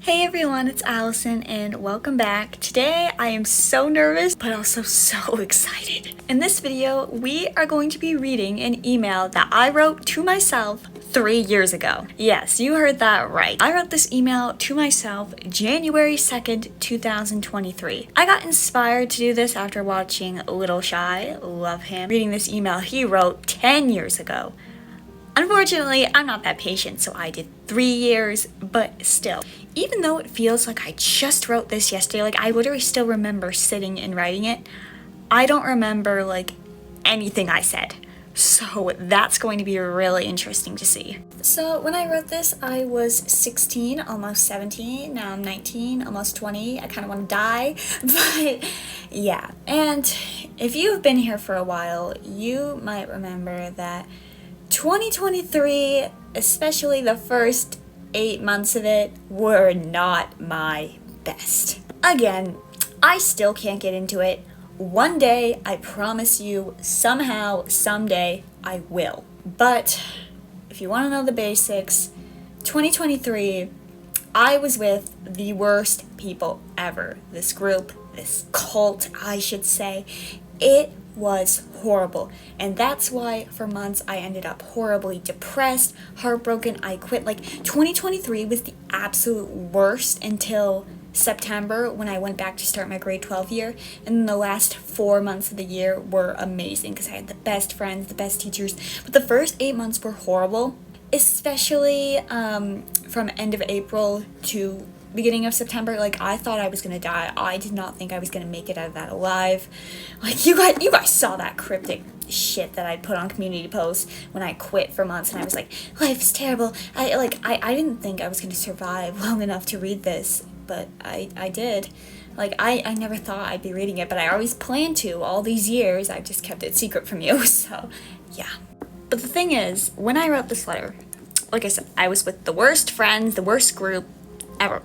Hey everyone, it's Allison and welcome back. Today I am so nervous but also so excited. In this video, we are going to be reading an email that I wrote to myself 3 years ago. Yes, you heard that right. I wrote this email to myself January 2nd, 2023. I got inspired to do this after watching Little Shy, love him, reading this email he wrote 10 years ago. Unfortunately, I'm not that patient, so I did 3 years, but still. Even though it feels like I just wrote this yesterday, like I literally still remember sitting and writing it, I don't remember like anything I said. So that's going to be really interesting to see. So when I wrote this, I was 16, almost 17, now I'm 19, almost 20. I kind of want to die, but yeah. And if you've been here for a while, you might remember that 2023, especially the first 8 months of it, were not my best. Again, I still can't get into it. One day, I promise you, somehow, someday, I will. But if you want to know the basics, 2023, I was with the worst people ever. This group, this cult, I should say. It was horrible, and that's why for months I ended up horribly depressed, heartbroken. I quit. Like 2023 was the absolute worst until September when I went back to start my grade 12 year, and the last 4 months of the year were amazing because I had the best friends, the best teachers, but the first 8 months were horrible, especially from end of April to beginning of September. Like I thought I was gonna die. I did not think I was gonna make it out of that alive. Like you guys saw that cryptic shit that I'd put on community posts when I quit for months, and I was like, life is terrible. I didn't think I was gonna survive long enough to read this, but I did. Like I never thought I'd be reading it, but I always planned to all these years. I just kept it secret from you. So yeah. But the thing is, when I wrote this letter, like I said, I was with the worst friends, the worst group ever.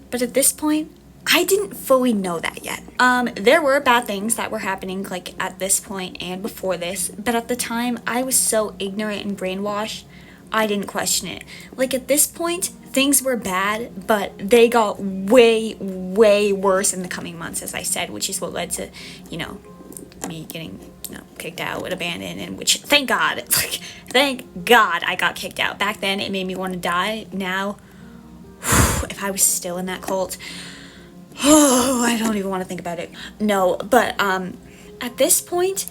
But at this point, I didn't fully know that yet. There were bad things that were happening like at this point and before this, but at the time I was so ignorant and brainwashed, I didn't question it. Like at this point, things were bad, but they got way, way worse in the coming months, as I said, which is what led to, me getting, kicked out and abandoned, and which, thank God, thank God I got kicked out. Back then, it made me want to die. Now, if I was still in that cult, I don't even want to think about it. No, but at this point,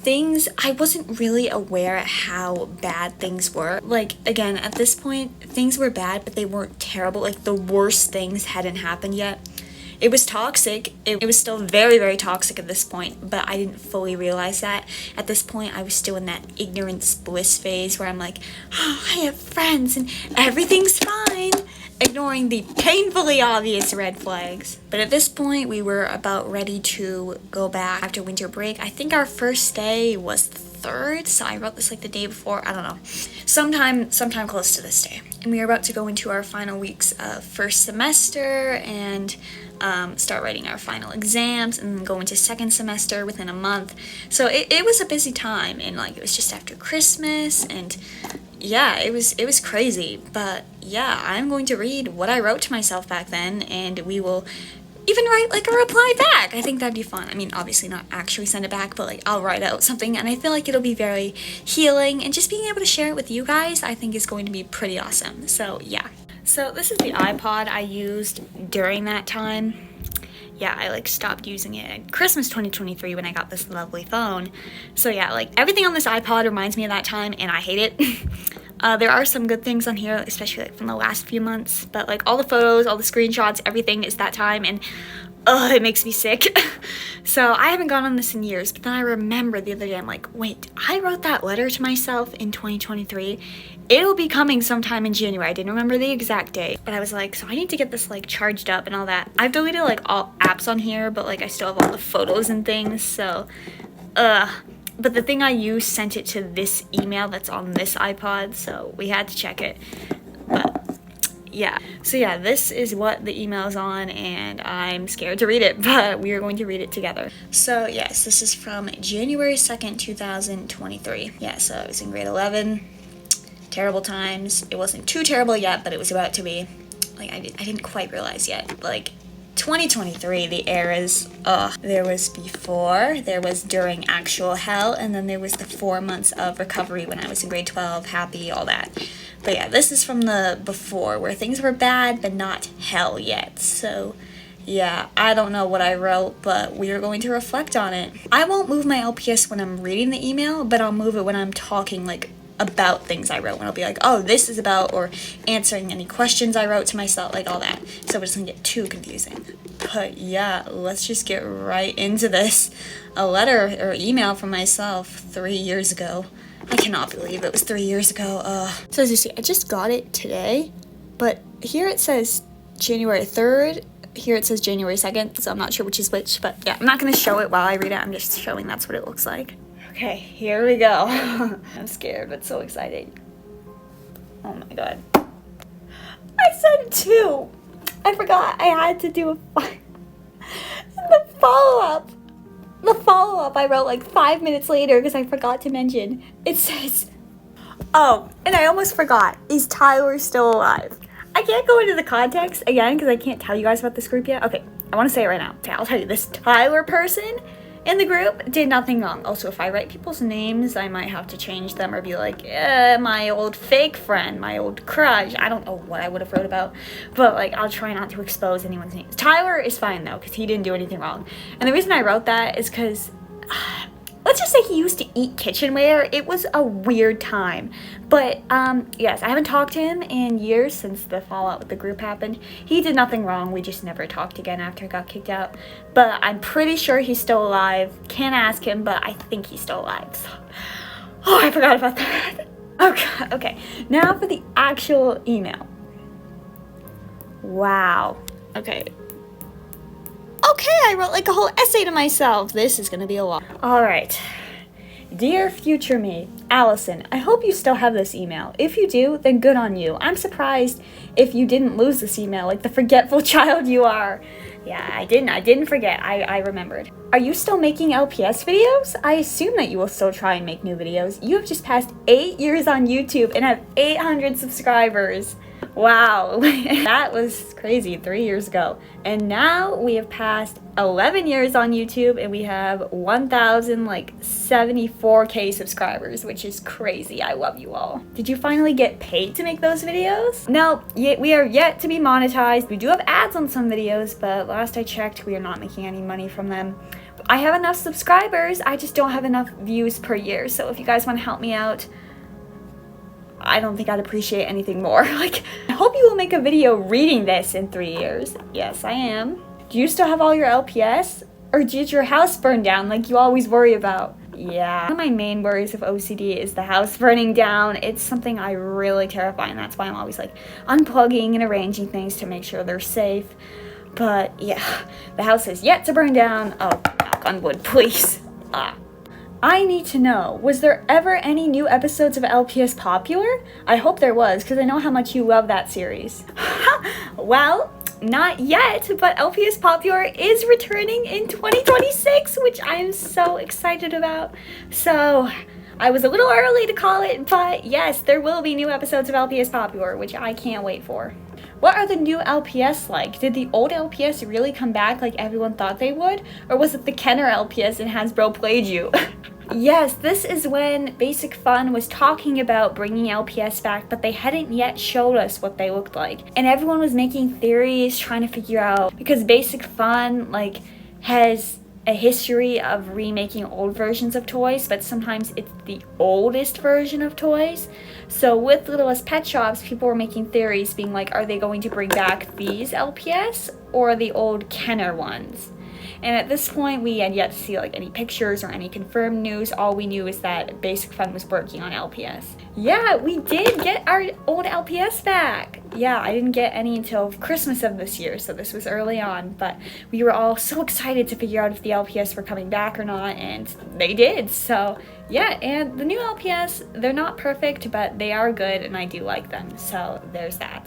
I wasn't really aware how bad things were. Like, again, at this point, things were bad, but they weren't terrible. Like, the worst things hadn't happened yet. It was toxic. It was still very, very toxic at this point, but I didn't fully realize that. At this point, I was still in that ignorance bliss phase where I'm like, oh, I have friends and everything's fine, ignoring the painfully obvious red flags. But at this point, we were about ready to go back after winter break. I think our first day was the 3rd, so I wrote this like the day before, I don't know. Sometime close to this day. And we were about to go into our final weeks of first semester and start writing our final exams and then go into second semester within a month. So it was a busy time, and like it was just after Christmas, and yeah, it was crazy. But yeah, I'm going to read what I wrote to myself back then, and we will even write like a reply back. I think that'd be fun. I mean, obviously not actually send it back, but like I'll write out something, and I feel like it'll be very healing, and just being able to share it with you guys I think is going to be pretty awesome. So yeah. So this is the iPod I used during that time. Yeah, I like stopped using it at Christmas 2023 when I got this lovely phone. So yeah, like everything on this iPod reminds me of that time, and I hate it. There are some good things on here, especially like from the last few months, but like all the photos, all the screenshots, everything is that time, and it makes me sick. So I haven't gone on this in years, but then I remember the other day, I'm like, wait, I wrote that letter to myself in 2023. It'll be coming sometime in January. I didn't remember the exact date, but I was like, so I need to get this like charged up and all that. I've deleted like all apps on here, but like I still have all the photos and things, so but the thing I used sent it to this email that's on this iPod, so we had to check it. But yeah, so yeah, this is what the email is on, and I'm scared to read it, but we are going to read it together. So yes, this is from January 2nd, 2023. Yeah, so I was in grade 11. Terrible times. It wasn't too terrible yet, but it was about to be. like, I didn't quite realize yet. Like, 2023, the eras, there was before, there was during actual hell, and then there was the 4 months of recovery when I was in grade 12, happy, all that. But yeah, this is from the before, where things were bad, but not hell yet. So yeah, I don't know what I wrote, but we are going to reflect on it. I won't move my LPS when I'm reading the email, but I'll move it when I'm talking, like, about things I wrote, when I'll be like, oh, this is about, or answering any questions I wrote to myself, like all that, so it doesn't get too confusing. But yeah, let's just get right into this. A letter or email from myself 3 years ago. I cannot believe it was 3 years ago. So as you see, I just got it today, but here it says January 3rd, here it says January 2nd, so I'm not sure which is which, but yeah, I'm not going to show it while I read it, I'm just showing that's what it looks like. Okay, here we go. I'm scared, but so excited. Oh my god. I said 2. I forgot I had to do the follow-up. The follow-up I wrote like 5 minutes later because I forgot to mention. It says, oh, and I almost forgot. Is Tyler still alive? I can't go into the context again because I can't tell you guys about this group yet. Okay, I want to say it right now. Okay, I'll tell you. This Tyler person in the group did nothing wrong. Also, if I write people's names, I might have to change them or be like, my old fake friend, my old crush. I don't know what I would have wrote about, but like, I'll try not to expose anyone's names. Tyler is fine though, because he didn't do anything wrong. And the reason I wrote that is because, let's just say he used to eat kitchenware. It was a weird time. But, yes, I haven't talked to him in years since the fallout with the group happened. He did nothing wrong. We just never talked again after he got kicked out. But I'm pretty sure he's still alive. Can't ask him, but I think he's still alive. So. Oh, I forgot about that. Okay. Now for the actual email. Wow. Okay, I wrote like a whole essay to myself. This is gonna be a lot. All right. Dear future me, Allison, I hope you still have this email. If you do, then good on you. I'm surprised if you didn't lose this email like the forgetful child you are. Yeah, I didn't forget. I remembered. Are you still making LPS videos? I assume that you will still try and make new videos. You have just passed 8 years on YouTube and have 800 subscribers. Wow, that was crazy 3 years ago. And now we have passed 11 years on YouTube and we have 1,074K subscribers, which is crazy. I love you all. Did you finally get paid to make those videos? No, we are yet to be monetized. We do have ads on some videos, but last I checked, we are not making any money from them. I have enough subscribers, I just don't have enough views per year. So if you guys want to help me out, I don't think I'd appreciate anything more. Like, I hope you will make a video reading this in 3 years. Yes, I am. Do you still have all your LPS? Or did your house burn down like you always worry about? Yeah. One of my main worries of OCD is the house burning down. It's something I really terrify, and that's why I'm always like unplugging and arranging things to make sure they're safe. But yeah, the house is yet to burn down. Oh, knock on wood, please. I need to know, was there ever any new episodes of LPS Popular? I hope there was, because I know how much you love that series. Well, not yet, but LPS Popular is returning in 2026, which I am so excited about. So, I was a little early to call it, but yes, there will be new episodes of LPS Popular, which I can't wait for. What are the new LPS like? Did the old LPS really come back like everyone thought they would? Or was it the Kenner LPS and Hasbro played you? Yes, this is when Basic Fun was talking about bringing LPS back, but they hadn't yet showed us what they looked like. And everyone was making theories, trying to figure out, because Basic Fun, like, has a history of remaking old versions of toys, but sometimes it's the oldest version of toys. So with Littlest Pet Shops, people were making theories being like, are they going to bring back these LPS or the old Kenner ones? And at this point, we had yet to see like any pictures or any confirmed news. All we knew is that Basic Fun was working on LPS. Yeah, we did get our old LPS back. Yeah, I didn't get any until Christmas of this year, so this was early on. But we were all so excited to figure out if the LPS were coming back or not, and they did. So yeah, and the new LPS, they're not perfect, but they are good, and I do like them. So there's that.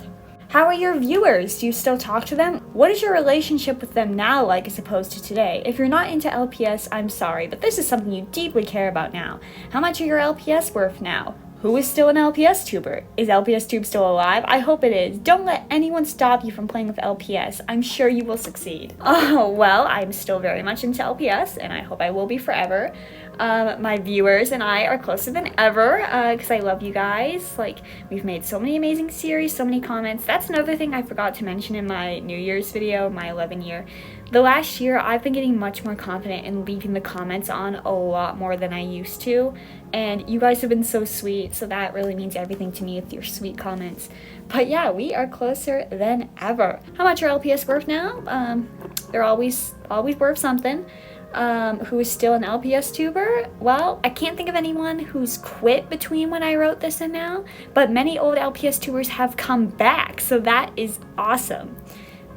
How are your viewers? Do you still talk to them? What is your relationship with them now like as opposed to today? If you're not into LPS, I'm sorry, but this is something you deeply care about now. How much are your LPS worth now? Who is still an LPS tuber? Is LPS tube still alive? I hope it is. Don't let anyone stop you from playing with LPS. I'm sure you will succeed. Oh, well, I'm still very much into LPS, and I hope I will be forever. My viewers and I are closer than ever, because I love you guys. Like, we've made so many amazing series, so many comments. That's another thing I forgot to mention in my New Year's video, my 11th year. The last year, I've been getting much more confident in leaving the comments on a lot more than I used to, and you guys have been so sweet, so that really means everything to me with your sweet comments. But yeah, we are closer than ever. How much are LPS worth now? They're always worth something. Who is still an LPS tuber? Well, I can't think of anyone who's quit between when I wrote this and now, but many old LPS tubers have come back, so that is awesome.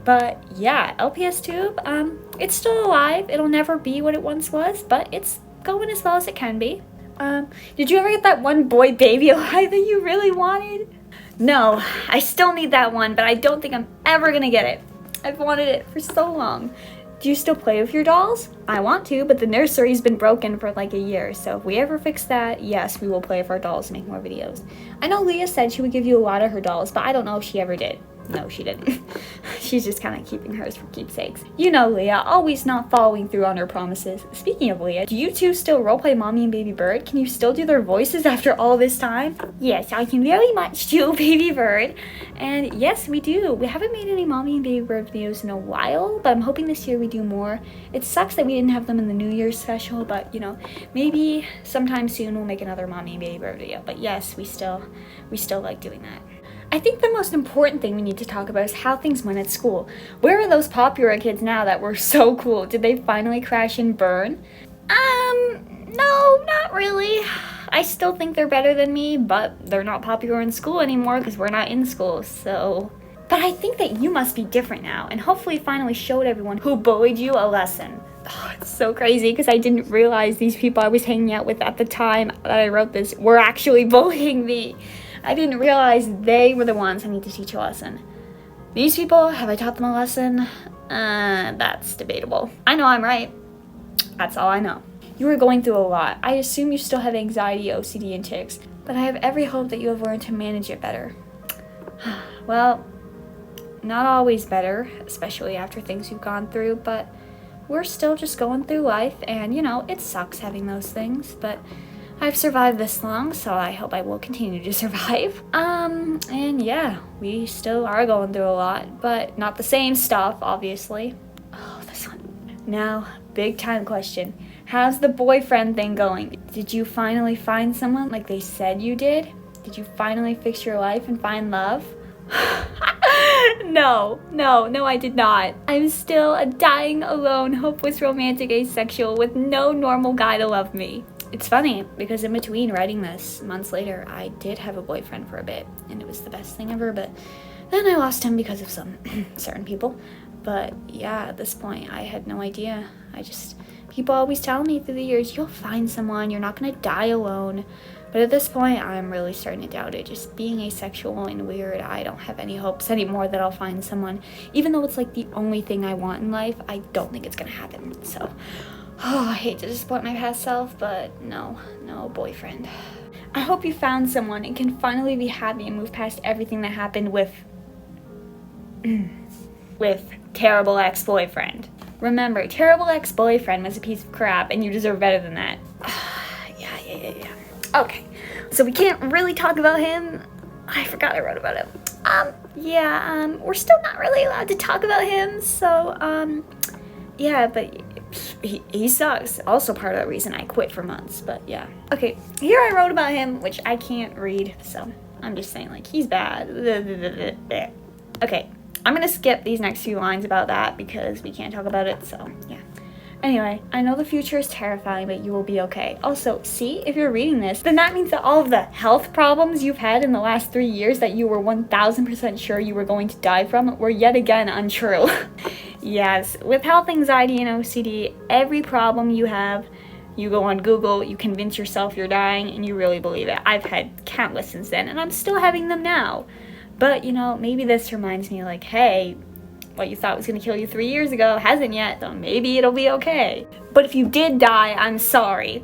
But yeah, LPS tube, it's still alive. It'll never be what it once was, but it's going as well as it can be. Did you ever get that one boy baby alive that you really wanted? No, I still need that one, but I don't think I'm ever gonna get it. I've wanted it for so long. Do you still play with your dolls? I want to, but the nursery's been broken for like a year, so if we ever fix that, yes, we will play with our dolls and make more videos. I know Leah said she would give you a lot of her dolls, but I don't know if she ever did. No, she didn't. She's just kind of keeping hers for keepsakes. You know Leah, always not following through on her promises. Speaking of Leah, do you two still roleplay Mommy and Baby Bird? Can you still do their voices after all this time? Yes, I can very much do Baby Bird. And yes, we do. We haven't made any Mommy and Baby Bird videos in a while, but I'm hoping this year we do more. It sucks that we didn't have them in the New Year's special, but you know, maybe sometime soon we'll make another Mommy and Baby Bird video. But yes, we still like doing that. I think the most important thing we need to talk about is how things went at school. Where are those popular kids now that were so cool? Did they finally crash and burn? No, not really. I still think they're better than me, but they're not popular in school anymore because we're not in school, so... But I think that you must be different now, and hopefully finally showed everyone who bullied you a lesson. Oh, it's so crazy because I didn't realize these people I was hanging out with at the time that I wrote this were actually bullying me. I didn't realize they were the ones I need to teach a lesson. These people, have I taught them a lesson? That's debatable. I know I'm right. That's all I know. You are going through a lot. I assume you still have anxiety, OCD, and tics, but I have every hope that you have learned to manage it better. Well, not always better, especially after things you've gone through, but we're still just going through life, and you know, it sucks having those things, but I've survived this long, so I hope I will continue to survive. And yeah, we still are going through a lot, but not the same stuff, obviously. Oh, this one. Now, big time question. How's the boyfriend thing going? Did you finally find someone like they said you did? Did you finally fix your life and find love? No, I did not. I'm still a dying, alone, hopeless, romantic, asexual with no normal guy to love me. It's funny, because in between writing this, months later, I did have a boyfriend for a bit, and it was the best thing ever, but then I lost him because of some certain people. But yeah, at this point, I had no idea. People always tell me through the years, you'll find someone, you're not gonna die alone. But at this point, I'm really starting to doubt it. Just being asexual and weird, I don't have any hopes anymore that I'll find someone. Even though it's like the only thing I want in life, I don't think it's gonna happen, so... Oh, I hate to disappoint my past self, but no boyfriend. I hope you found someone and can finally be happy and move past everything that happened with terrible ex-boyfriend. Remember, terrible ex-boyfriend was a piece of crap and you deserve better than that. Yeah. Okay, so we can't really talk about him. I forgot I wrote about him. We're still not really allowed to talk about him, so, yeah, but he sucks. Also part of the reason I quit for months, but yeah. Okay, here I wrote about him, which I can't read, so I'm just saying, like, he's bad. Okay, I'm gonna skip these next few lines about that because we can't talk about it, so yeah. Anyway, I know the future is terrifying, but you will be okay. Also, see, if you're reading this, then that means that all of the health problems you've had in the last 3 years that you were 1000% sure you were going to die from were yet again untrue. Yes, with health anxiety and OCD, every problem you have, you go on Google, you convince yourself you're dying, and you really believe it. I've had countless since then, and I'm still having them now. But, you know, maybe this reminds me, like, hey, what you thought was going to kill you 3 years ago hasn't yet, so maybe it'll be okay. But if you did die, I'm sorry.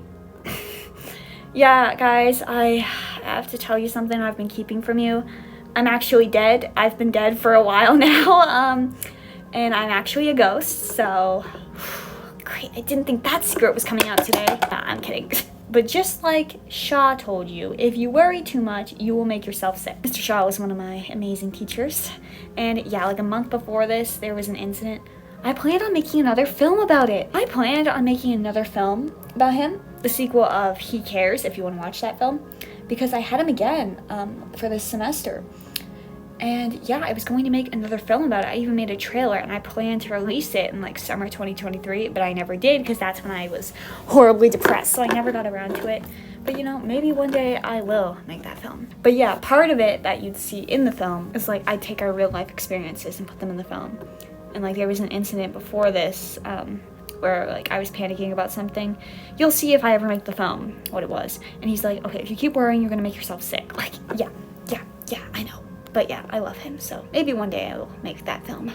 Yeah, guys, I have to tell you something I've been keeping from you. I'm actually dead. I've been dead for a while now, and I'm actually a ghost, so great. I didn't think that secret was coming out today. Nah, I'm kidding. But just like Shaw told you, if you worry too much, you will make yourself sick. Mr. Shaw was one of my amazing teachers. And yeah, like a month before this, there was an incident. I planned on making another film about it. I planned on making another film about him, the sequel of He Cares, if you want to watch that film, because I had him again for this semester. And yeah, I was going to make another film about it. I even made a trailer, and I planned to release it in like summer 2023, but I never did because that's when I was horribly depressed, so I never got around to it. But you know, maybe one day I will make that film. But yeah, part of it that you'd see in the film is like I take our real life experiences and put them in the film. And like there was an incident before this where like I was panicking about something. You'll see if I ever make the film what it was. And he's like, okay, if you keep worrying, you're gonna make yourself sick. Like, yeah, I know. But yeah, I love him, so maybe one day I will make that film.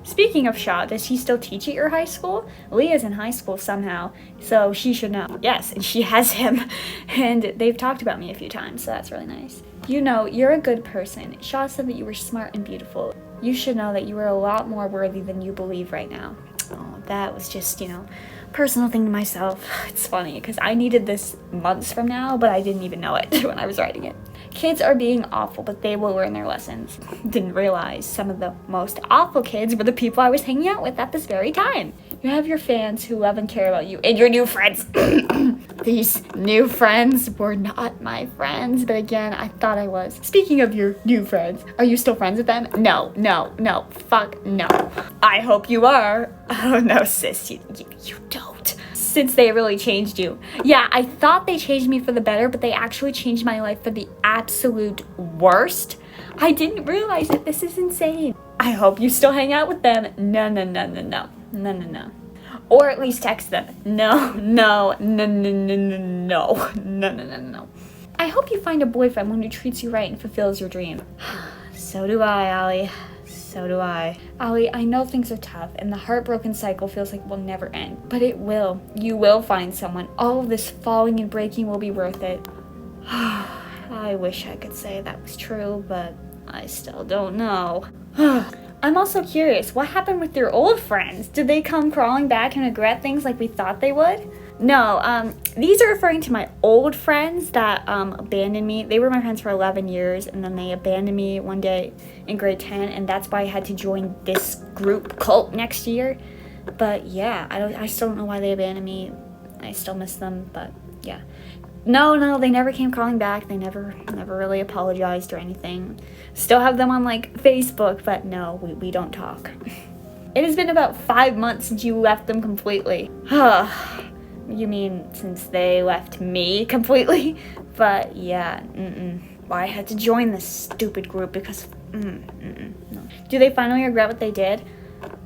Speaking of Shaw, does he still teach at your high school? Leah's in high school somehow, so she should know. Yes, and she has him, and they've talked about me a few times, so that's really nice. You know, you're a good person. Shaw said that you were smart and beautiful. You should know that you are a lot more worthy than you believe right now. Oh, that was just, you know, personal thing to myself. It's funny, because I needed this months from now, but I didn't even know it when I was writing it. Kids are being awful, but they will learn their lessons. Didn't realize some of the most awful kids were the people I was hanging out with at this very time. You have your fans who love and care about you, and your new friends. These new friends were not my friends, but again, I thought I was. Speaking of your new friends, are you still friends with them? No, fuck no. I hope you are. Oh no, sis, you don't. Since they really changed you. Yeah, I thought they changed me for the better, but they actually changed my life for the absolute worst. I didn't realize it. This is insane. I hope you still hang out with them. No. Or at least text them. No. I hope you find a boyfriend one who treats you right and fulfills your dream. So do I, Allie. So do I. Allie, I know things are tough and the heartbroken cycle feels like it will never end, but it will. You will find someone. All of this falling and breaking will be worth it. I wish I could say that was true, but I still don't know. I'm also curious, what happened with your old friends? Did they come crawling back and regret things like we thought they would? No, these are referring to my old friends that abandoned me. They were my friends for 11 years, and then they abandoned me one day in grade 10, and that's why I had to join this group cult next year. But yeah, I still don't know why they abandoned me. I still miss them, but yeah. No, they never came calling back. They never really apologized or anything. Still have them on like Facebook, but no, we don't talk. It has been about 5 months since you left them completely. You mean since they left me completely? But yeah, Well, I had to join this stupid group because, no. Do they finally regret what they did?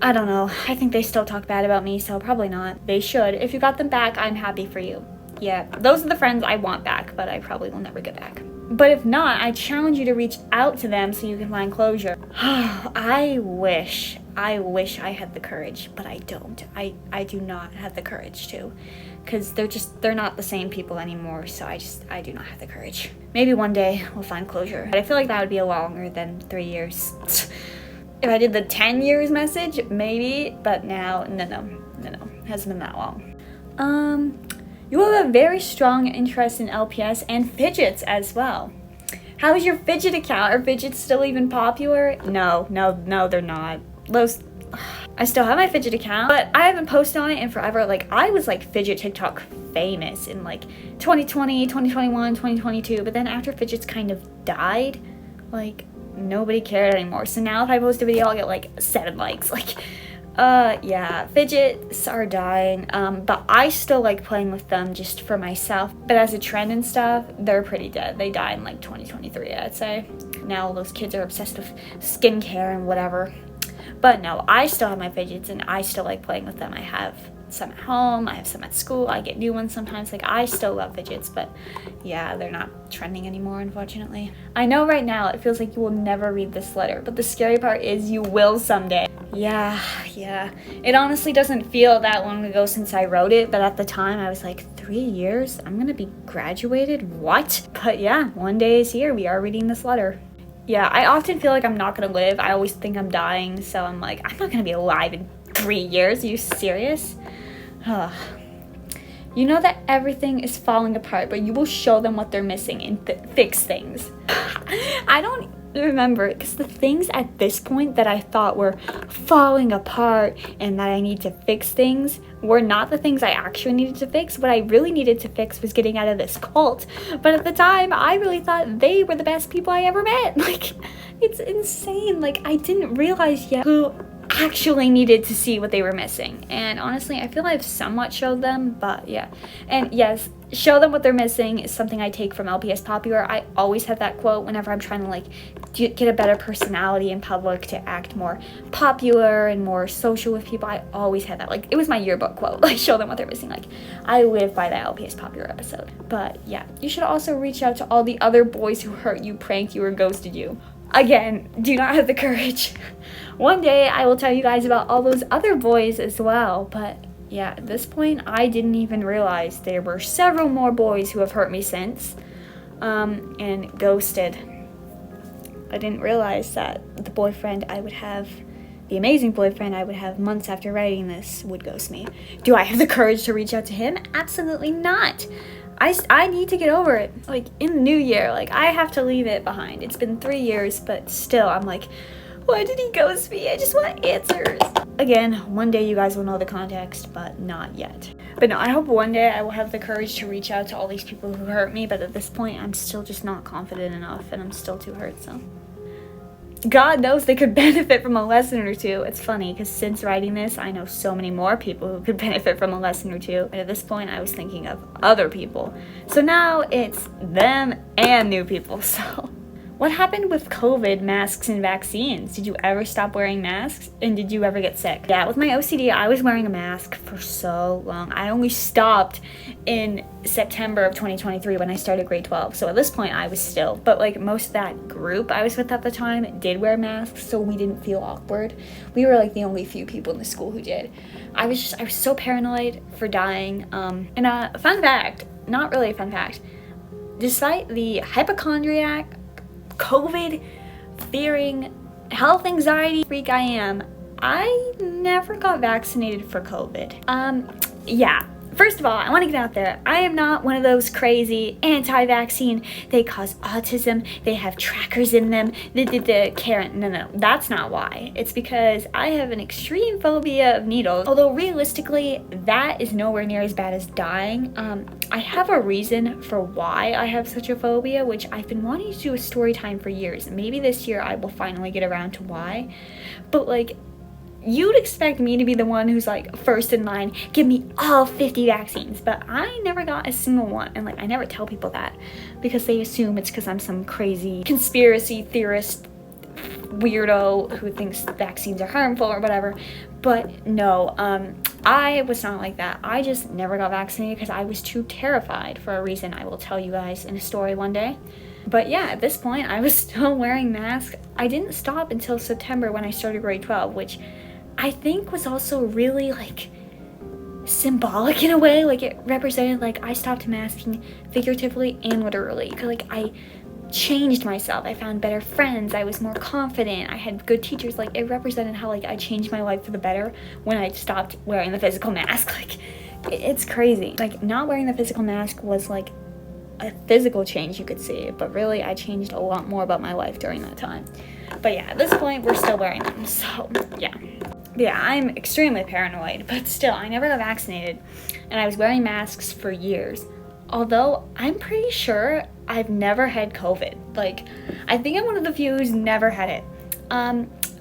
I don't know. I think they still talk bad about me, so probably not. They should. If you got them back, I'm happy for you. Yeah, those are the friends I want back, but I probably will never get back. But if not, I challenge you to reach out to them so you can find closure. I wish I had the courage, but I don't. I do not have the courage to, because they're not the same people anymore, so I do not have the courage. Maybe one day we'll find closure, but I feel like that would be longer than 3 years. If I did the 10 years message, maybe, but now, no, it hasn't been that long. You have a very strong interest in LPS and fidgets as well. How is your fidget account? Are fidgets still even popular? No, they're not. I still have my fidget account, but I haven't posted on it in forever. Like, I was like fidget TikTok famous in like 2020, 2021, 2022, but then after fidgets kind of died, like nobody cared anymore. So now if I post a video, I'll get like 7 likes. Like, yeah, fidgets are dying, but I still like playing with them just for myself. But as a trend and stuff, they're pretty dead. They died in like 2023, I'd say. Now those kids are obsessed with skincare and whatever. But no, I still have my fidgets and I still like playing with them. I have some at home, I have some at school, I get new ones sometimes. Like, I still love fidgets, but yeah, they're not trending anymore, unfortunately. I know right now it feels like you will never read this letter, but the scary part is you will someday. Yeah. It honestly doesn't feel that long ago since I wrote it, but at the time I was like, 3 years? I'm gonna be graduated? What? But yeah, one day is here. We are reading this letter. Yeah, I often feel like I'm not gonna live. I always think I'm dying, so I'm like, I'm not gonna be alive in 3 years. Are you serious? Ugh. You know that everything is falling apart, but you will show them what they're missing and fix things. I don't remember, because the things at this point that I thought were falling apart and that I need to fix things were not the things I actually needed to fix. What I really needed to fix was getting out of this cult. But at the time, I really thought they were the best people I ever met. Like, it's insane. Like, I didn't realize yet who actually needed to see what they were missing. And honestly, I feel I've somewhat showed them, but yeah. And yes, show them what they're missing is something I take from LPS Popular. I always have that quote whenever I'm trying to like get a better personality in public, to act more popular and more social with people. I always had that. Like, it was my yearbook quote. Like, show them what they're missing. Like, I live by that LPS Popular episode. But yeah, you should also reach out to all the other boys who hurt you, pranked you, or ghosted you. Again, do not have the courage. One day I will tell you guys about all those other boys as well, but yeah, at this point I didn't even realize there were several more boys who have hurt me since, and ghosted. I didn't realize that the boyfriend I would have, the amazing boyfriend I would have months after writing this, would ghost me. Do I have the courage to reach out to him? Absolutely not. I need to get over it, like, in the new year. Like, I have to leave it behind. It's been 3 years, but still, I'm like, why did he ghost me? I just want answers. Again, one day you guys will know the context, but not yet. But no, I hope one day I will have the courage to reach out to all these people who hurt me, but at this point, I'm still just not confident enough, and I'm still too hurt, so. God knows they could benefit from a lesson or two. It's funny, because since writing this, I know so many more people who could benefit from a lesson or two. And at this point, I was thinking of other people. So now it's them and new people, so. What happened with COVID, masks, and vaccines? Did you ever stop wearing masks? And did you ever get sick? Yeah, with my OCD, I was wearing a mask for so long. I only stopped in September of 2023 when I started grade 12. So at this point, I was still. But like most of that group I was with at the time did wear masks, so we didn't feel awkward. We were like the only few people in the school who did. I was so paranoid for dying. And a fun fact, not really a fun fact, despite the hypochondriac, COVID fearing, health anxiety freak I am, I never got vaccinated for COVID. Yeah. First of all, I want to get out there. I am not one of those crazy anti-vaccine, they cause autism, they have trackers in them, Karen. No, that's not why. It's because I have an extreme phobia of needles. Although realistically, that is nowhere near as bad as dying. I have a reason for why I have such a phobia, which I've been wanting to do a story time for years. Maybe this year I will finally get around to why. But like, you'd expect me to be the one who's like first in line, give me all 50 vaccines, but I never got a single one. And like, I never tell people that because they assume it's because I'm some crazy conspiracy theorist weirdo who thinks vaccines are harmful or whatever. But no, I was not like that. I just never got vaccinated because I was too terrified for a reason I will tell you guys in a story one day. But yeah, at this point, I was still wearing masks. I didn't stop until September when I started grade 12, which I think was also really like symbolic in a way. Like, it represented like I stopped masking figuratively and literally. Cause like I changed myself. I found better friends. I was more confident. I had good teachers. Like, it represented how like I changed my life for the better when I stopped wearing the physical mask. Like, it's crazy. Like, not wearing the physical mask was like a physical change, you could see, but really I changed a lot more about my life during that time. But yeah, at this point we're still wearing them, so yeah. Yeah, I'm extremely paranoid, but still, I never got vaccinated, and I was wearing masks for years. Although, I'm pretty sure I've never had COVID. Like, I think I'm one of the few who's never had it.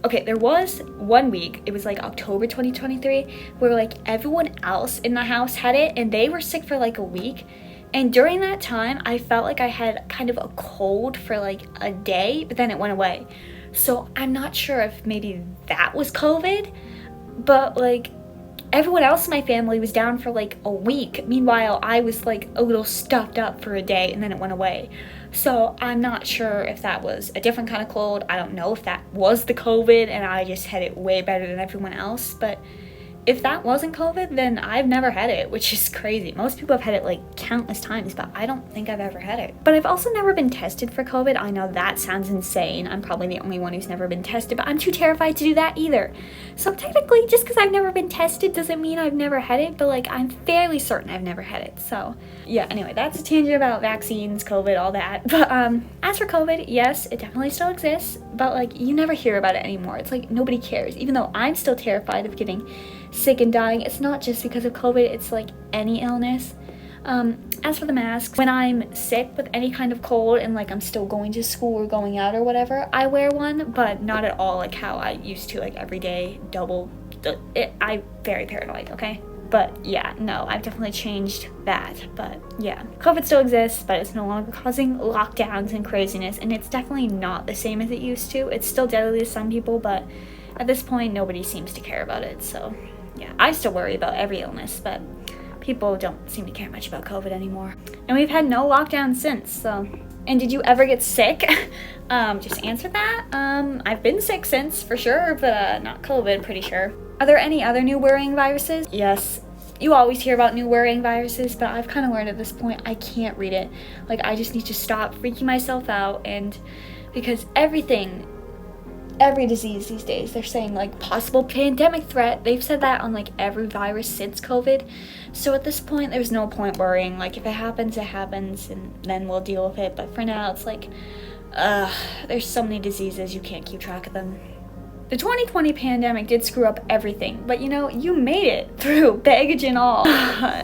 Okay, there was 1 week, it was like October 2023, where like everyone else in the house had it, and they were sick for like a week. And during that time, I felt like I had kind of a cold for like a day, but then it went away. So I'm not sure if maybe that was COVID, but like everyone else in my family was down for like a week. Meanwhile, I was like a little stuffed up for a day and then it went away. So I'm not sure if that was a different kind of cold. I don't know if that was the COVID and I just had it way better than everyone else. But if that wasn't COVID, then I've never had it, which is crazy. Most people have had it like countless times, but I don't think I've ever had it. But I've also never been tested for COVID. I know that sounds insane. I'm probably the only one who's never been tested, but I'm too terrified to do that either. So technically, just because I've never been tested doesn't mean I've never had it, but like I'm fairly certain I've never had it. So yeah, anyway, that's a tangent about vaccines, COVID, all that. But as for COVID, yes, it definitely still exists, but like you never hear about it anymore. It's like nobody cares, even though I'm still terrified of getting sick and dying. It's not just because of COVID, it's like any illness. As for the masks, when I'm sick with any kind of cold and like I'm still going to school or going out or whatever, I wear one, but not at all like how I used to, like every day, I'm very paranoid, okay? But yeah, no, I've definitely changed that. But yeah, COVID still exists, but it's no longer causing lockdowns and craziness, and it's definitely not the same as it used to. It's still deadly to some people, but at this point, nobody seems to care about it, so yeah, I still worry about every illness, but people don't seem to care much about COVID anymore. And we've had no lockdown since, so. And did you ever get sick? Just answer that. I've been sick since, for sure, but not COVID, pretty sure. Are there any other new worrying viruses? Yes. You always hear about new worrying viruses, but I've kind of learned at this point I can't read it. Like, I just need to stop freaking myself out, and because every disease these days, they're saying like possible pandemic threat. They've said that on like every virus since COVID. So at this point, there's no point worrying. Like if it happens, and then we'll deal with it. But for now, it's like, there's so many diseases, you can't keep track of them. The 2020 pandemic did screw up everything, but you know, you made it through, baggage and all.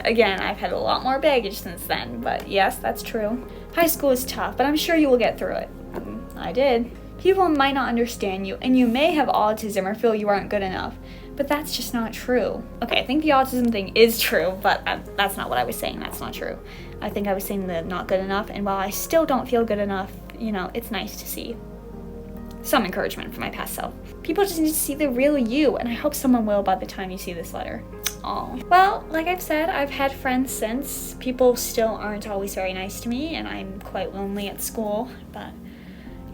Again, I've had a lot more baggage since then, but yes, that's true. High school is tough, but I'm sure you will get through it. I did. People might not understand you, and you may have autism or feel you aren't good enough, but that's just not true. Okay, I think the autism thing is true, but that's not what I was saying. That's not true. I think I was saying the not good enough, and while I still don't feel good enough, you know, it's nice to see some encouragement for my past self. People just need to see the real you, and I hope someone will by the time you see this letter. Oh. Well, like I've said, I've had friends since. People still aren't always very nice to me, and I'm quite lonely at school, but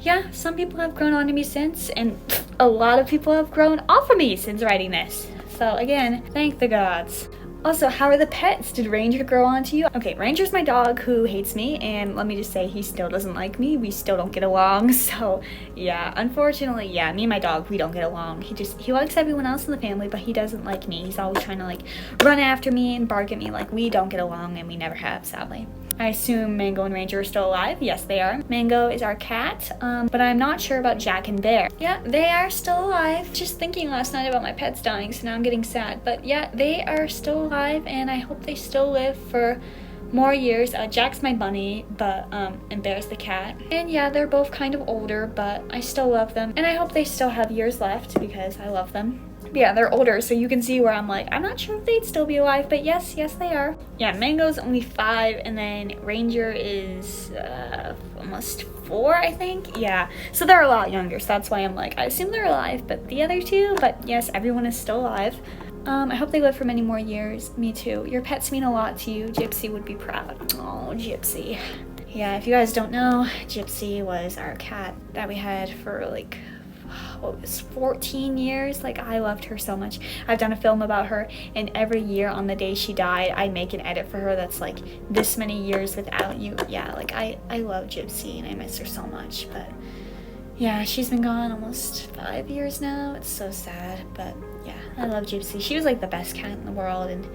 yeah, some people have grown onto me since, and a lot of people have grown off of me since writing this. So again, thank the gods. Also, how are the pets? Did Ranger grow onto you? Okay, Ranger's my dog who hates me, and let me just say he still doesn't like me. We still don't get along, so yeah, unfortunately, yeah, me and my dog, we don't get along. He likes everyone else in the family, but he doesn't like me. He's always trying to like run after me and bark at me. Like, we don't get along, and we never have, sadly. I assume Mango and Ranger are still alive. Yes, they are. Mango is our cat, but I'm not sure about Jack and Bear. Yeah, they are still alive. Just thinking last night about my pets dying, so now I'm getting sad. But yeah, they are still alive, and I hope they still live for more years. Jack's my bunny, but and Bear's the cat. And yeah, they're both kind of older, but I still love them, and I hope they still have years left because I love them. But yeah, they're older, so you can see where I'm like, I'm not sure if they'd still be alive, but yes, they are. Yeah, Mango's only 5, and then Ranger is almost 4, I think. Yeah, so they're a lot younger, so that's why I'm like, I assume they're alive, but the other 2, but yes, everyone is still alive. I hope they live for many more years. Me too. Your pets mean a lot to you. Gypsy would be proud. Oh, Gypsy. Yeah, if you guys don't know, Gypsy was our cat that we had for like, what was 14 years. Like, I loved her so much. I've done a film about her, and every year on the day she died, I make an edit for her that's like, this many years without you. Yeah, like I love Gypsy and I miss her so much, but yeah, she's been gone almost 5 years now. It's so sad, but yeah, I love Gypsy. She was like the best cat in the world, and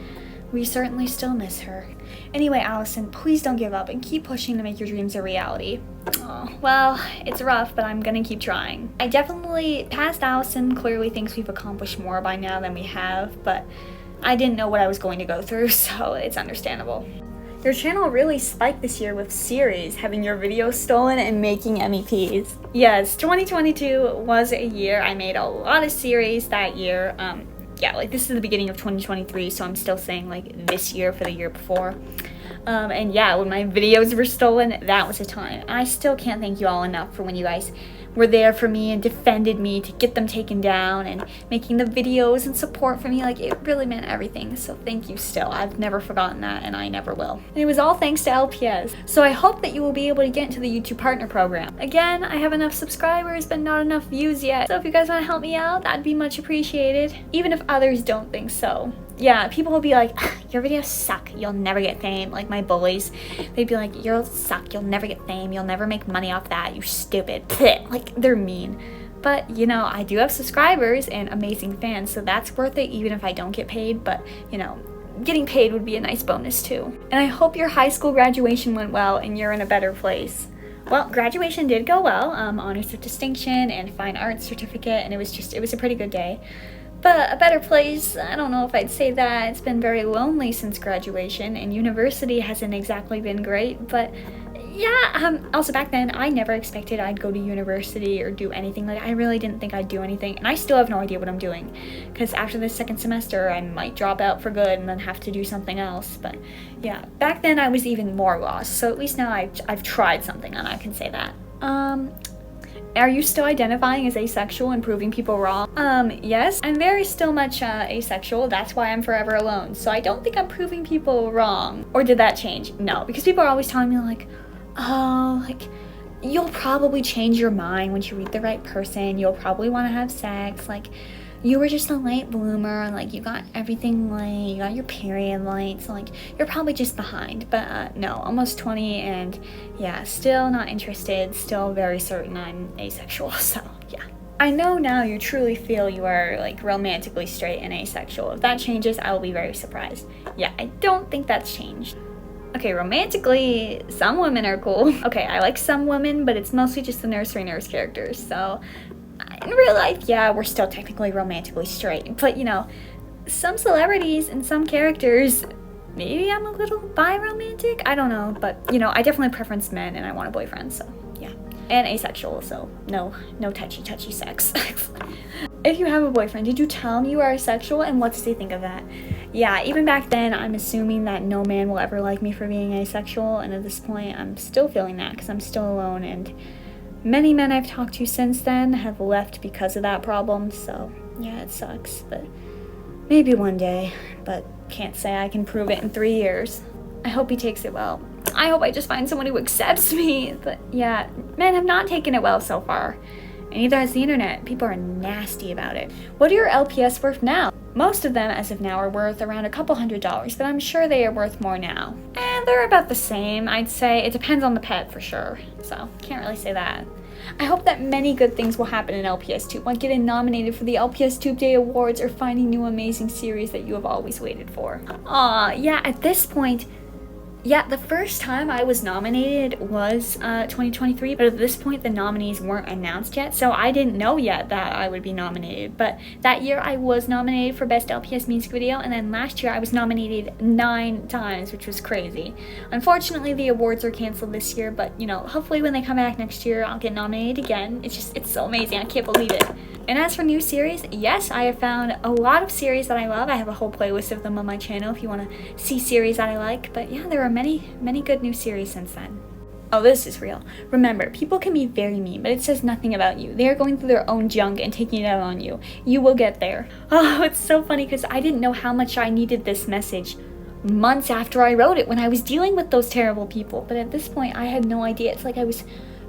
we certainly still miss her. Anyway, Allison, please don't give up and keep pushing to make your dreams a reality. Oh, well, it's rough, but I'm gonna keep trying. I definitely, past Allison clearly thinks we've accomplished more by now than we have, but I didn't know what I was going to go through, so it's understandable. Your channel really spiked this year with series, having your videos stolen and making MEPs. Yes, 2022 was a year I made a lot of series that year. Yeah, like this is the beginning of 2023, so I'm still saying like this year for the year before. And yeah, when my videos were stolen, that was a time. I still can't thank you all enough for when you guys were there for me and defended me to get them taken down, and making the videos and support for me. Like, it really meant everything. So thank you still. I've never forgotten that, and I never will. And it was all thanks to LPS. So I hope that you will be able to get into the YouTube Partner Program. Again, I have enough subscribers, but not enough views yet. So if you guys want to help me out, that'd be much appreciated. Even if others don't think so. Yeah, people will be like, your videos suck, you'll never get fame. Like my bullies, they'd be like, you'll suck, you'll never get fame, you'll never make money off that, you stupid. Like, they're mean. But, you know, I do have subscribers and amazing fans, so that's worth it even if I don't get paid. But, you know, getting paid would be a nice bonus too. And I hope your high school graduation went well and you're in a better place. Well, graduation did go well, honors with distinction and fine arts certificate, and it was a pretty good day. But a better place, I don't know if I'd say that. It's been very lonely since graduation, and university hasn't exactly been great. But yeah, also back then, I never expected I'd go to university or do anything. Like, I really didn't think I'd do anything, and I still have no idea what I'm doing. Because after the second semester, I might drop out for good and then have to do something else. But yeah, back then I was even more lost. So at least now I've tried something, and I can say that. Are you still identifying as asexual and proving people wrong? Yes. I'm very still much asexual. That's why I'm forever alone. So I don't think I'm proving people wrong. Or did that change? No, because people are always telling me like, oh, like, you'll probably change your mind once you meet the right person. You'll probably want to have sex. Like, you were just a late bloomer, like, you got everything late, you got your period late, so, like, you're probably just behind. But, no, almost 20, and, yeah, still not interested, still very certain I'm asexual, so, yeah. I know now you truly feel you are, like, romantically straight and asexual. If that changes, I will be very surprised. Yeah, I don't think that's changed. Okay, romantically, some women are cool. Okay, I like some women, but it's mostly just the nursery nurse characters, so in real life, yeah, we're still technically romantically straight, but you know, some celebrities and some characters, maybe I'm a little bi-romantic, I don't know, but you know, I definitely preference men and I want a boyfriend, so yeah. And asexual, so no touchy sex. If you have a boyfriend, did you tell him you are asexual, and what does he think of that? Yeah, even back then, I'm assuming that no man will ever like me for being asexual, and at this point, I'm still feeling that because I'm still alone, and many men I've talked to since then have left because of that problem, so yeah, it sucks, but maybe one day, but can't say I can prove it in 3 years. I hope he takes it well. I hope I just find someone who accepts me, but yeah, men have not taken it well so far, and neither has the internet. People are nasty about it. What are your LPS worth now? Most of them, as of now, are worth around a couple $100s, but I'm sure they are worth more now. And they're about the same, I'd say. It depends on the pet for sure, so can't really say that. I hope that many good things will happen in LPS Tube, like getting nominated for the LPS Tube Day Awards or finding new amazing series that you have always waited for. Aw, yeah, at this point, yeah, the first time I was nominated was 2023, but at this point the nominees weren't announced yet, so I didn't know yet that I would be nominated. But that year I was nominated for Best LPS Music Video, and then last year I was nominated 9 times, which was crazy. Unfortunately, the awards are canceled this year, but you know, hopefully when they come back next year, I'll get nominated again. It's so amazing, I can't believe it. And as for new series, yes, I have found a lot of series that I love. I have a whole playlist of them on my channel if you want to see series that I like. But yeah, there are many good new series since then. Oh, this is real. Remember, people can be very mean, but it says nothing about you. They are going through their own junk and taking it out on you. You will get there. Oh, it's so funny because I didn't know how much I needed this message months after I wrote it when I was dealing with those terrible people. But at this point, I had no idea. It's like I was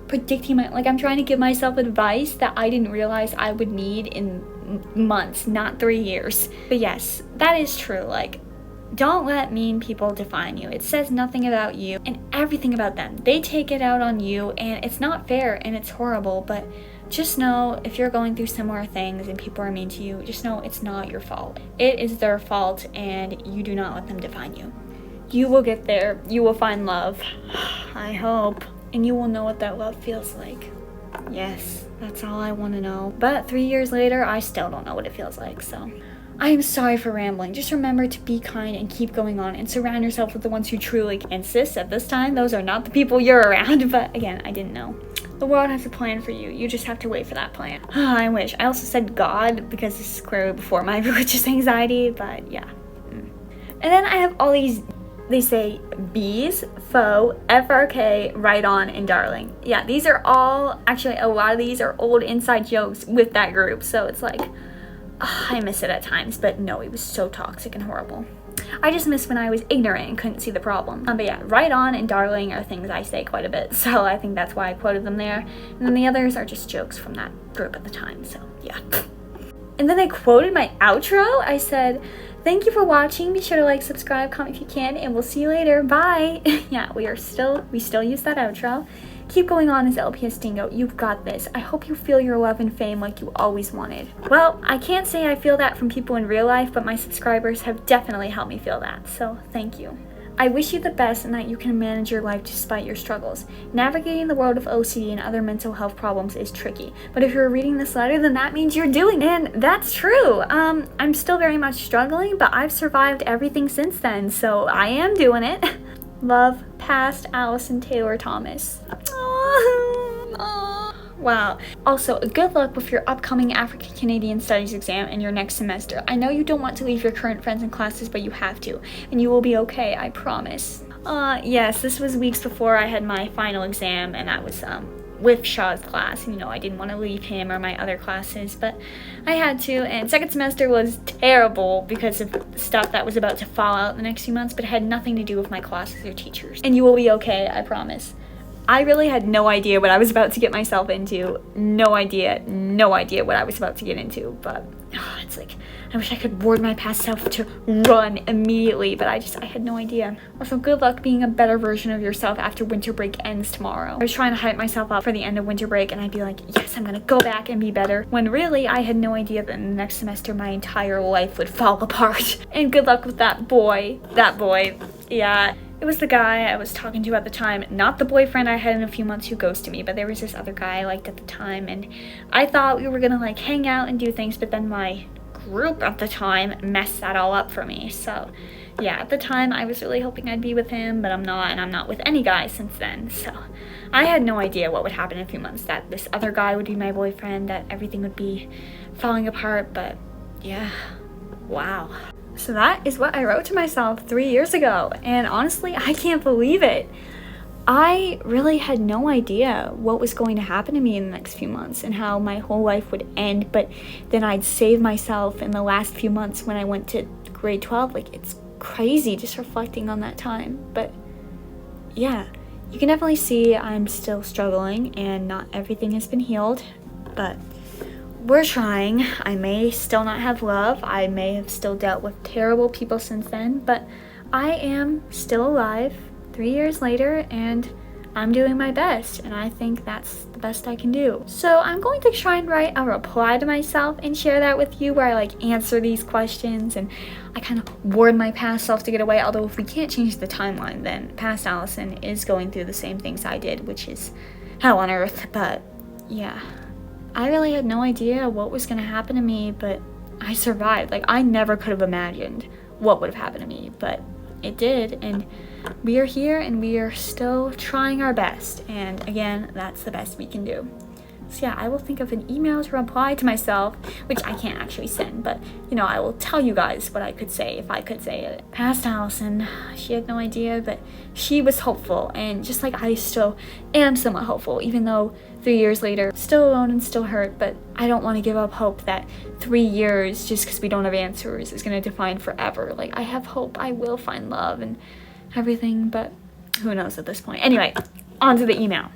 predicting I'm trying to give myself advice that I didn't realize I would need in months, not 3 years. But yes, that is true. Like, don't let mean people define you. It says nothing about you and everything about them. They take it out on you, and it's not fair and it's horrible, but just know if you're going through similar things and people are mean to you, just know it's not your fault. It is their fault, and you do not let them define you. You will get there. You will find love. I hope. And you will know what that love feels like. Yes, that's all I want to know. But 3 years later, I still don't know what it feels like, so I am sorry for rambling. Just remember to be kind and keep going on and surround yourself with the ones who truly can. Insist at this time, those are not the people you're around, but again, I didn't know. The world has a plan for you. You just have to wait for that plan. I wish. I also said God because this is clearly before my religious anxiety, but yeah. And then I have all these They say bees, faux, FRK, right on, and darling. Yeah, these are all, actually a lot of these are old inside jokes with that group. So it's like, I miss it at times, but no, it was so toxic and horrible. I just miss when I was ignorant and couldn't see the problem. But yeah, right on and darling are things I say quite a bit, so I think that's why I quoted them there. And then the others are just jokes from that group at the time, so yeah. And then I quoted my outro. I said, thank you for watching. Be sure to like, subscribe, comment if you can, and we'll see you later. Bye. Yeah, we still use that outro. Keep going on as LPS Dingo. You've got this. I hope you feel your love and fame like you always wanted. Well, I can't say I feel that from people in real life, but my subscribers have definitely helped me feel that, so thank you. I wish you the best and that you can manage your life despite your struggles. Navigating the world of OCD and other mental health problems is tricky, but if you're reading this letter, then that means you're doing it. And that's true. I'm still very much struggling, but I've survived everything since then, so I am doing it. Love, past Allison Taylor Thomas. Wow. Also, good luck with your upcoming African Canadian Studies exam in your next semester. I know you don't want to leave your current friends and classes, but you have to, and you will be okay, I promise. Yes, this was weeks before I had my final exam, and that was with Shaw's class. You know, I didn't want to leave him or my other classes, but I had to, and second semester was terrible because of stuff that was about to fall out the next few months, but it had nothing to do with my classes or teachers. And you will be okay, I promise. I really had no idea what I was about to get myself into. No idea what I was about to get into, but it's like, I wish I could ward my past self to run immediately, but I had no idea. Also, good luck being a better version of yourself after winter break ends tomorrow. I was trying to hype myself up for the end of winter break, and I'd be like, yes, I'm gonna go back and be better, when really I had no idea that in the next semester my entire life would fall apart. And good luck with that boy. Yeah. It was the guy I was talking to at the time, not the boyfriend I had in a few months who ghosted me, but there was this other guy I liked at the time, and I thought we were gonna like hang out and do things, but then my group at the time messed that all up for me. So yeah, at the time I was really hoping I'd be with him, but I'm not, and I'm not with any guy since then. So I had no idea what would happen in a few months, that this other guy would be my boyfriend, that everything would be falling apart, but yeah, wow. So that is what I wrote to myself 3 years ago, and honestly, I can't believe it. I really had no idea what was going to happen to me in the next few months and how my whole life would end, but then I'd save myself in the last few months when I went to grade 12. Like, it's crazy just reflecting on that time, but yeah, you can definitely see I'm still struggling and not everything has been healed, but we're trying. I may still not have love. I may have still dealt with terrible people since then, but I am still alive 3 years later, and I'm doing my best, and I think that's the best I can do. So I'm going to try and write a reply to myself and share that with you, where I like answer these questions and I kind of ward my past self to get away. Although if we can't change the timeline, then past Allison is going through the same things I did, which is hell on earth. But yeah, I really had no idea what was going to happen to me, but I survived. Like, I never could have imagined what would have happened to me, but it did, and we are here, and we are still trying our best, and again, that's the best we can do. So yeah, I will think of an email to reply to myself, which I can't actually send, but you know, I will tell you guys what I could say if I could say it. Past Allison, she had no idea, but she was hopeful, and just like I still am somewhat hopeful, even though 3 years later, still alone and still hurt, but I don't want to give up hope that 3 years, just because we don't have answers, is going to define forever. Like, I have hope I will find love and everything, but who knows at this point. Anyway, on to the email.